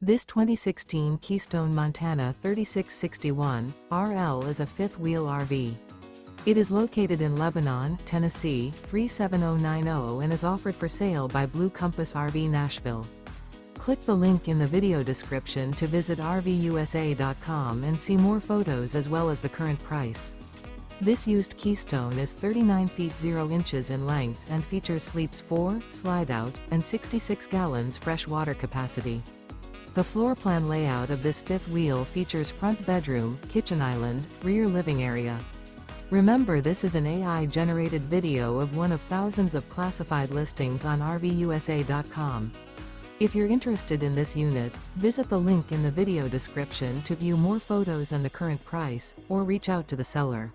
This 2016 Keystone Montana 3661 RL is a fifth-wheel RV. It is located in Lebanon, Tennessee 37090 and is offered for sale by Blue Compass RV Nashville. Click the link in the video description to visit RVUSA.com and see more photos as well as the current price. This used Keystone is 39 feet 0 inches in length and features sleeps 4, Slideout, and 66 gallons fresh water capacity. The floor plan layout of this fifth wheel features front bedroom, kitchen island, rear living area. Remember, this is an AI-generated video of one of thousands of classified listings on RVUSA.com. If you're interested in this unit, visit the link in the video description to view more photos and the current price, or reach out to the seller.